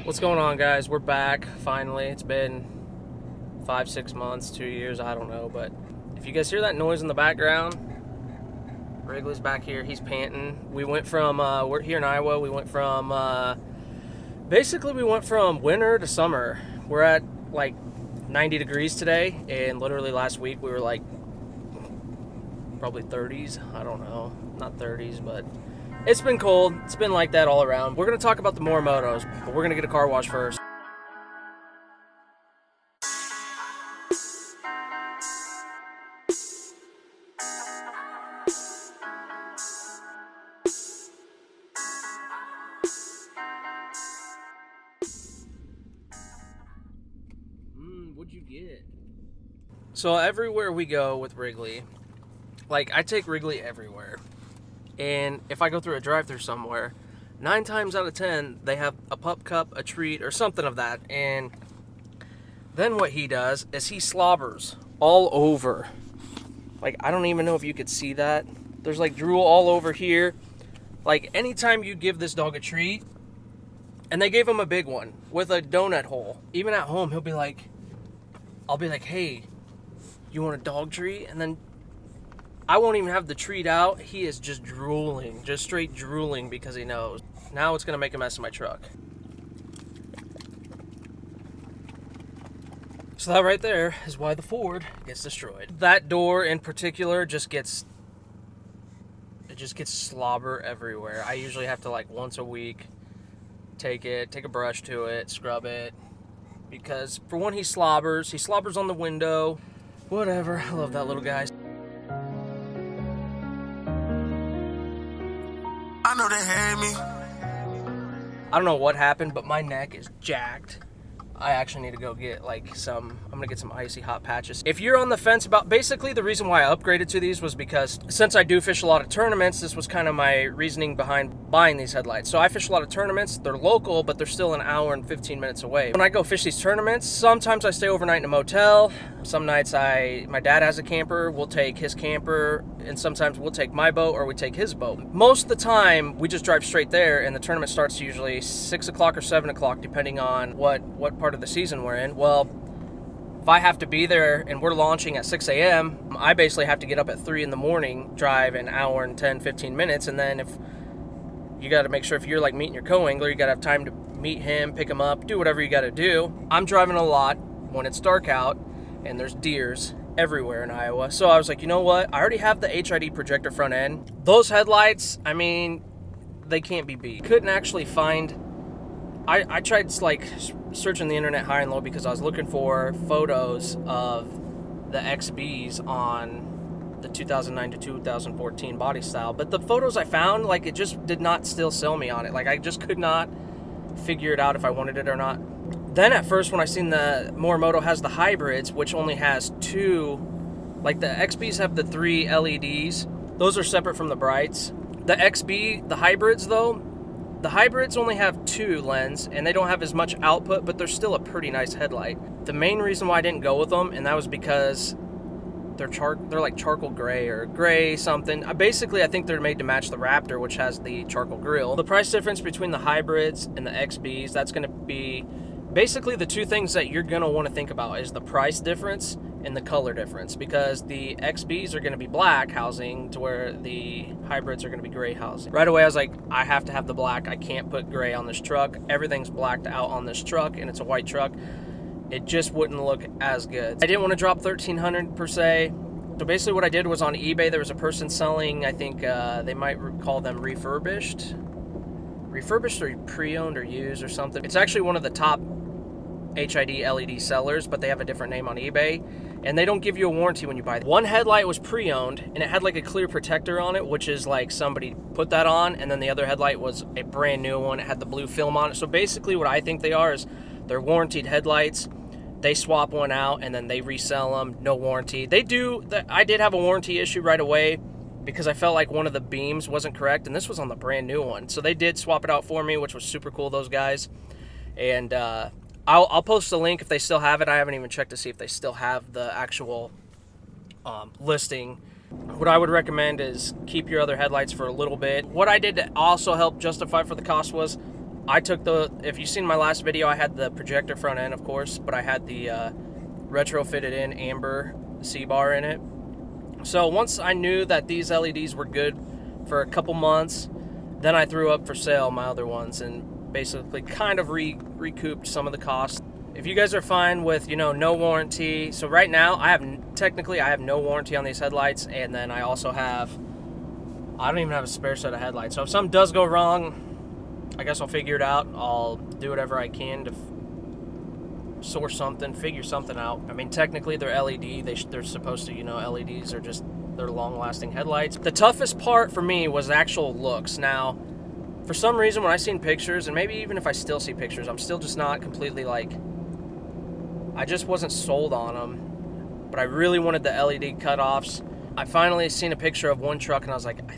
What's going on, guys? We're back finally. It's been 5-6 months, 2 years, I don't know, but if you guys hear that noise in the background, Wrigley's back here. He's panting. We went from we're here in Iowa. We went from basically we went from winter to summer. We're at like 90 degrees today, and literally last week we were like probably 30s. I don't know, not 30s, but it's been cold. It's been like that all around. We're going to talk about the Morimotos, but we're going to get a car wash first. What'd you get? So everywhere we go with Wrigley, like I take Wrigley everywhere. And if I go through a drive-thru somewhere, 9 times out of 10, they have a pup cup, a treat, or something of that. And then what he does is he slobbers all over. Like, I don't even know if you could see that. There's like drool all over here. Like, anytime you give this dog a treat, and they gave him a big one with a donut hole. Even at home, he'll be like, I'll be like, hey, you want a dog treat? And then I won't even have the treat out. He is just drooling, just straight drooling because he knows. Now it's going to make a mess of my truck. So that right there is why the Ford gets destroyed. That door in particular just gets slobber everywhere. I usually have to, like, once a week take a brush to it, scrub it. Because for one, he slobbers on the window. Whatever, I love that little guy. I know they had me. I don't know what happened, but my neck is jacked. I actually need to go get I'm gonna get some icy hot patches. If you're on the fence about, basically the reason why I upgraded to these was because since I do fish a lot of tournaments, this was kind of my reasoning behind buying these headlights. So I fish a lot of tournaments, they're local, but they're still an hour and 15 minutes away. When I go fish these tournaments, sometimes I stay overnight in a motel. Some nights my dad has a camper, we'll take his camper, and sometimes we'll take my boat or we take his boat. Most of the time, we just drive straight there, and the tournament starts usually 6 o'clock or 7 o'clock, depending on what part of the season we're in. Well, if I have to be there and we're launching at 6 a.m., I basically have to get up at 3 in the morning, drive an hour and 10, 15 minutes, and then if you got to make sure if you're like meeting your co-angler, you got to have time to meet him, pick him up, do whatever you got to do. I'm driving a lot when it's dark out, and there's deers everywhere in Iowa. So I was like, you know what? I already have the HID projector front end. Those headlights, I mean, they can't be beat. Couldn't actually find... I tried like searching the internet high and low because I was looking for photos of the XBs on the 2009 to 2014 body style, but the photos I found, like, it just did not still sell me on it. Like, I just could not figure it out if I wanted it or not. Then at first, when I seen the Morimoto has the hybrids, which only has 2, like the XBs have the 3 LEDs. Those are separate from the brights. The XB, the hybrids though, the hybrids only have 2 lens, and they don't have as much output, but they're still a pretty nice headlight. The main reason why I didn't go with them, and that was because they're like charcoal gray or gray something. Basically, I think they're made to match the Raptor, which has the charcoal grille. The price difference between the hybrids and the XBs, that's going to be basically the 2 things that you're going to want to think about is the price difference and the color difference, because the XBs are going to be black housing to where the hybrids are going to be gray housing. Right away I was like, I have to have the black. I can't put gray on this truck. Everything's blacked out on this truck, and it's a white truck. It just wouldn't look as good. I didn't want to drop $1,300 per se. So basically what I did was on eBay, there was a person selling, I think they might call them refurbished or pre-owned or used or something. It's actually one of the top HID LED sellers, but they have a different name on eBay, and they don't give you a warranty when you buy them. One headlight was pre-owned, and it had like a clear protector on it, which is like somebody put that on, and then the other headlight was a brand new one. It had the blue film on it. So basically what I think they are is they're warranted headlights. They swap one out and then they resell them, no warranty. They do. I did have a warranty issue right away because I felt like one of the beams wasn't correct, and this was on the brand new one. So they did swap it out for me, which was super cool, those guys. And I'll post a link if they still have it. I haven't even checked to see if they still have the actual listing. What I would recommend is keep your other headlights for a little bit. What I did to also help justify for the cost was I took the, if you've seen my last video, I had the projector front end, of course, but I had the retrofitted in amber C-bar in it. So once I knew that these LEDs were good for a couple months, then I threw up for sale my other ones and basically kind of recouped some of the costs. If you guys are fine with, you know, no warranty, so right now I have no warranty on these headlights, and then I also have, I don't even have a spare set of headlights. So if something does go wrong, I guess I'll figure it out. I'll do whatever I can to source something, figure something out. I mean, technically they're LED. They're supposed to, you know, LEDs are just, they're long-lasting headlights. The toughest part for me was actual looks. Now, for some reason, when I seen pictures, and maybe even if I still see pictures, I'm still just not completely like, I just wasn't sold on them. But I really wanted the LED cutoffs. I finally seen a picture of one truck, and I was like, I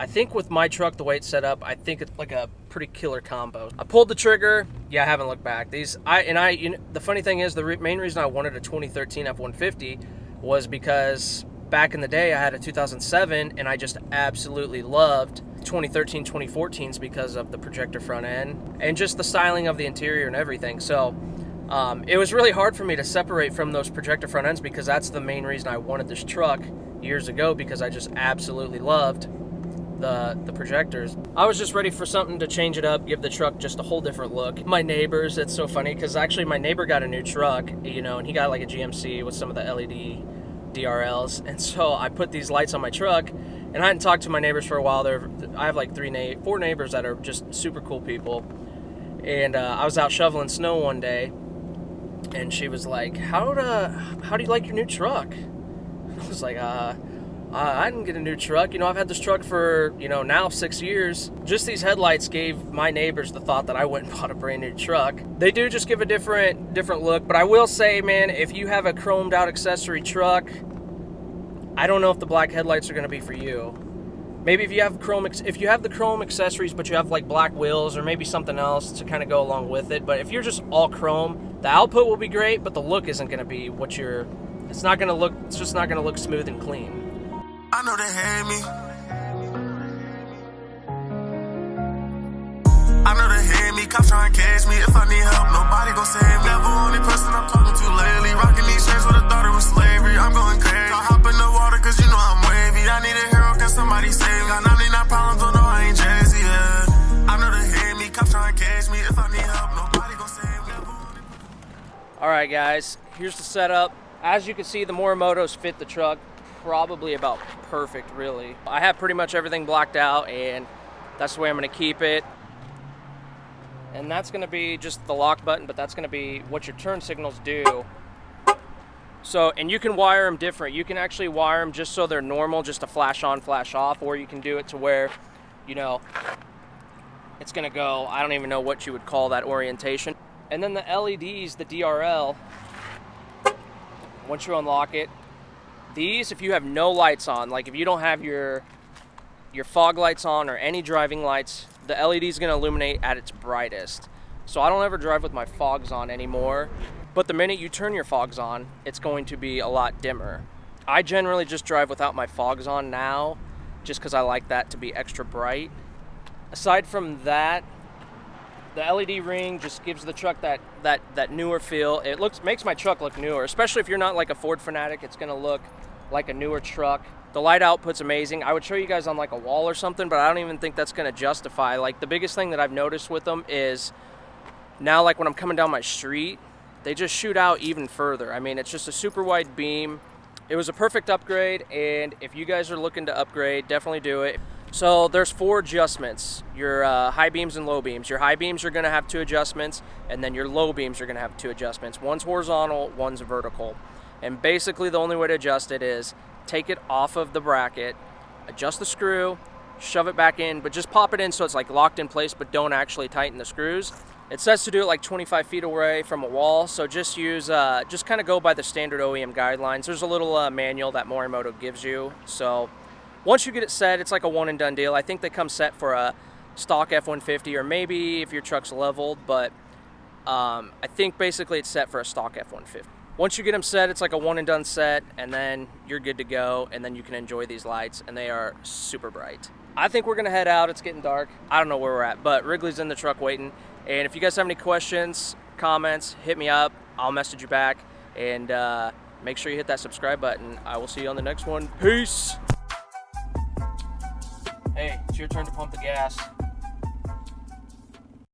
think with my truck, the way it's set up, I think it's like a pretty killer combo. I pulled the trigger. Yeah, I haven't looked back. You know, the funny thing is, the main reason I wanted a 2013 F150 was because back in the day, I had a 2007, and I just absolutely loved 2013, 2014s because of the projector front end and just the styling of the interior and everything. So it was really hard for me to separate from those projector front ends because that's the main reason I wanted this truck years ago, because I just absolutely loved the projectors. I was just ready for something to change it up, give the truck just a whole different look. My neighbors, it's so funny because actually my neighbor got a new truck, you know, and he got like a GMC with some of the LED DRLs, and so I put these lights on my truck, and I hadn't talked to my neighbors for a while. I have like four neighbors that are just super cool people, and I was out shoveling snow one day, and she was like, how do you like your new truck? I was like, I didn't get a new truck. You know, I've had this truck for, you know, now 6 years. Just these headlights gave my neighbors the thought that I went and bought a brand new truck. They do just give a different look, but I will say, man, if you have a chromed out accessory truck, I don't know if the black headlights are going to be for you. Maybe if you have the chrome accessories, but you have like black wheels or maybe something else to kind of go along with it. But if you're just all chrome, the output will be great, but the look isn't going to be what it's just not going to look smooth and clean. I know they hate me. I know they hate me. Cops trying to catch me. If I need help, nobody gon' save me. Never only person I'm talking to lately. Rocking these shirts with a thought it was slavery. I'm going crazy. I hop in the water cause you know I'm wavy. I need a hero, can somebody save me? Got 99 problems, don't know I ain't Jay-Z, yeah. I know they hate me. Cops trying to catch me. If I need help, nobody gon' save me. Alright guys, here's the setup. As you can see, the Morimotos fit the truck probably about perfect, really. I have pretty much everything blocked out, and that's the way I'm going to keep it. And that's going to be just the lock button, but that's going to be what your turn signals do. So, and you can wire them different. You can actually wire them just so they're normal, just to flash on, flash off, or you can do it to where, you know, it's going to go, I don't even know what you would call that orientation. And then the LEDs, the DRL, once you unlock it, these, if you have no lights on, like if you don't have your fog lights on or any driving lights, the LED is going to illuminate at its brightest. So I don't ever drive with my fogs on anymore, but the minute you turn your fogs on, it's going to be a lot dimmer. I generally just drive without my fogs on now, just because I like that to be extra bright. Aside from that, the LED ring just gives the truck that newer feel. It makes my truck look newer, especially if you're not like a Ford fanatic. It's going to look like a newer truck. The light output's amazing. I would show you guys on like a wall or something, but I don't even think that's going to justify. Like, the biggest thing that I've noticed with them is now, like when I'm coming down my street, they just shoot out even further. I mean, it's just a super wide beam. It was a perfect upgrade, and if you guys are looking to upgrade, definitely do it. So there's 4 adjustments, your high beams and low beams. Your high beams are going to have 2 adjustments, and then your low beams are going to have 2 adjustments. One's horizontal, one's vertical. And basically the only way to adjust it is take it off of the bracket, adjust the screw, shove it back in, but just pop it in so it's like locked in place, but don't actually tighten the screws. It says to do it like 25 feet away from a wall, so just use, just kind of go by the standard OEM guidelines. There's a little manual that Morimoto gives you. So once you get it set, it's like a one and done deal. I think they come set for a stock F150, or maybe if your truck's leveled, but I think basically it's set for a stock F150. Once you get them set, it's like a one and done set, and then you're good to go, and then you can enjoy these lights, and they are super bright. I think we're gonna head out. It's getting dark. I don't know where we're at, but Wrigley's in the truck waiting. And if you guys have any questions, comments, hit me up. I'll message you back. And make sure you hit that subscribe button. I will see you on the next one. Peace. Hey, it's your turn to pump the gas.